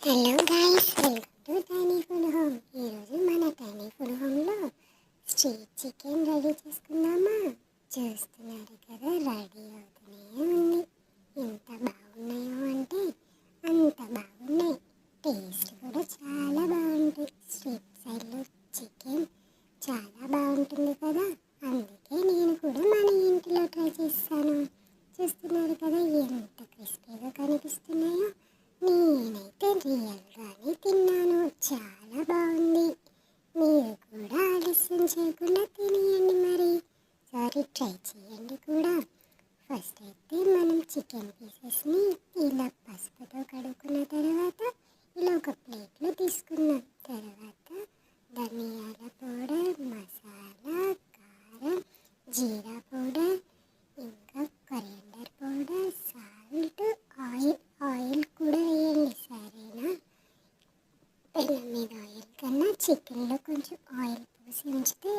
Hello guys, welcome to tiny food home. ఈరోజు మన tiny food హోమ్లో స్ట్రీట్ చికెన్ రెడీ చేసుకుందామా? చూస్తున్నారు కదా, రెడీ అవుతూనే ఉంది. ఎంత బాగున్నాయో అంటే అంత బాగున్నాయి. టేస్ట్ కూడా చాలా బాగుంటుంది. స్ట్రీట్ సైడ్లో చికెన్ చాలా బాగుంటుంది కదా, అందుకే నేను కూడా మన ఇంటిలో ట్రై చేస్తాను. చూస్తున్నారు కదా ఎంత క్రిస్పీగా కనిపిస్తున్నాయో. నేనైతే రియల్గానే తిన్నాను, చాలా బాగుంది. మీరు కూడా ఆలస్యం చేయకుండా తినేయండి మరి. సారీ, ట్రై చేయండి కూడా. ఫస్ట్ అయితే మనం చికెన్ పీసెస్ని ఇలా పసుపుతో కడుక్కున్న తర్వాత ఇలా ఒక ప్లేట్లో తీసుకున్నాం. తర్వాత ధనియాల పౌడర్, మసాలా, కారం, జీరా పౌడర్, ఇంకా కొరియండర్ పౌడర్, సాల్ట్, ఆయిల్ కూడా వేయండి, సరేనా? పెనం మీద ఆయిల్ కన్నా చికెన్లో కొంచెం ఆయిల్ పోసి ఉంచితే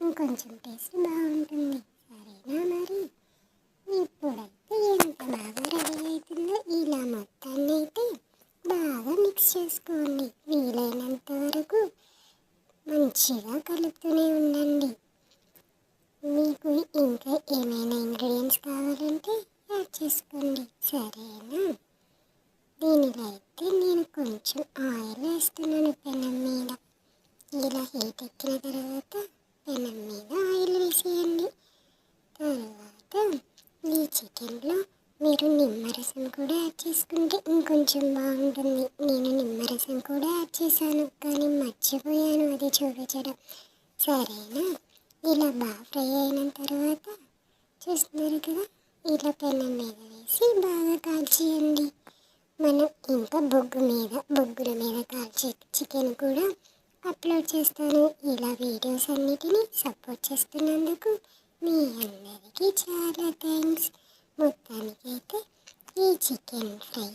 ఇంకొంచెం టేస్ట్ బాగుంటుంది, సరేనా? మరి ఇప్పుడైతే ఎంత బాగా రెడీ అవుతుందో ఇలా మొత్తాన్ని అయితే బాగా మిక్స్ చేసుకోండి. వీలైనంత వరకు మంచిగా కలుపుతూనే ఉండండి. మీకు ఇంకా ఏమైనా ఇంగ్రీడియంట్స్ కావాలంటే యాడ్ చేసుకోండి, సరేనా? దీనిలో అయితే నేను కొంచెం ఆయిల్ వేస్తున్నాను పెనం మీద. ఇలా హీట్ ఎక్కిన తర్వాత పెనం మీద ఆయిల్ వేసేయండి. తర్వాత ఈ చికెన్లో మీరు నిమ్మరసం కూడా యాడ్ చేసుకుంటే ఇంకొంచెం బాగుంటుంది. నేను నిమ్మరసం కూడా యాడ్ చేశాను, కానీ మర్చిపోయాను అది చూపించడం, సరేనా? ఇలా బాగా ఫ్రై అయిన తర్వాత చూస్తున్నారు కదా, ఇలా పెనం మీద వేసి బాగా కాల్చేయండి. మనం ఇంకా బొగ్గుల మీద కాల్చే చికెన్ కూడా అప్లోడ్ చేస్తాను. ఇలా వీడియోస్ అన్నిటినీ సపోర్ట్ చేస్తున్నందుకు మీ అందరికీ చాలా థ్యాంక్స్. మొత్తానికైతే ఈ చికెన్ ఫ్రై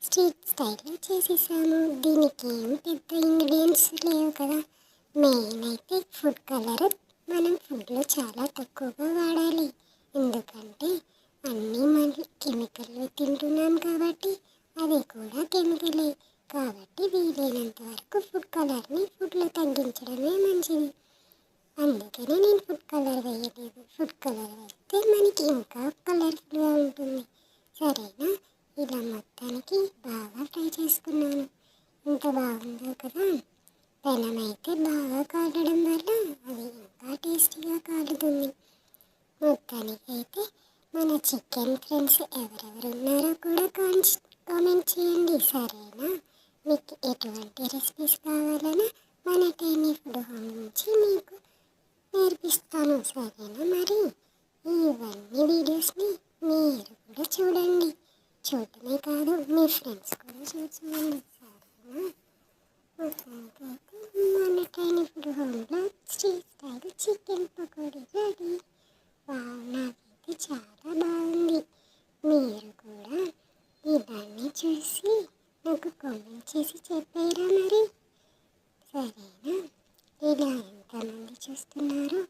స్ట్రీట్ స్టైల్లో చేసేసాము. దీనికి ఏం పెద్ద ఇంగ్రీడియంట్స్ లేవు కదా. మెయిన్ అయితే ఫుడ్ కలర్ మనం ఫుడ్లో చాలా తక్కువగా వాడాలి, ఎందుకంటే అన్నీ మనం కెమికల్లో తింటున్నాం కాబట్టి అది కూడా కెమికలే. కాబట్టి వీలైనంత వరకు ఫుడ్ కలర్ని ఫుడ్లో తగ్గించడమే మంచిది. అందుకనే నేను ఫుడ్ కలర్ వేయలేదు. ఫుడ్ కలర్ వేస్తే మనకి ఇంకా కలర్ఫుల్గా ఉంటుంది, సరేనా? ఇలా మొత్తానికి బాగా ఫ్రై చేసుకున్నాను. ఎంత బాగుందో కదా. పెనం అయితే బాగా కాలడం వల్ల అది ఇంకా టేస్టీగా కాలుతుంది. మొత్తానికైతే మన చికెన్ ఫ్రెండ్స్ ఎవరెవరు ఉన్నారో కూడా కామెంట్ చేయండి, సరేనా? మీకు ఎటువంటి రెసిపీస్ కావాలన్నా మన టైనీ ఫుడ్ హోమ్ నుంచి మీకు నేర్పిస్తాను, సరేనా? మరి ఇవన్నీ వీడియోస్ని మీరు కూడా చూడండి. చూడటమే కాదు, మీ ఫ్రెండ్స్ కూడా చూడండి, సరేనా? మొత్తానికైతే మన టైనీ ఫుడ్ హోమ్లో street style chicken pakodi ready. నాకైతే చాలా బాగుంది. మీరు కూడా ఇవన్నీ చూసి నాకు కామెంట్ చేసి చెప్పారా మరి, సరేనా? ఇలా ఎంతమంది చూస్తున్నారో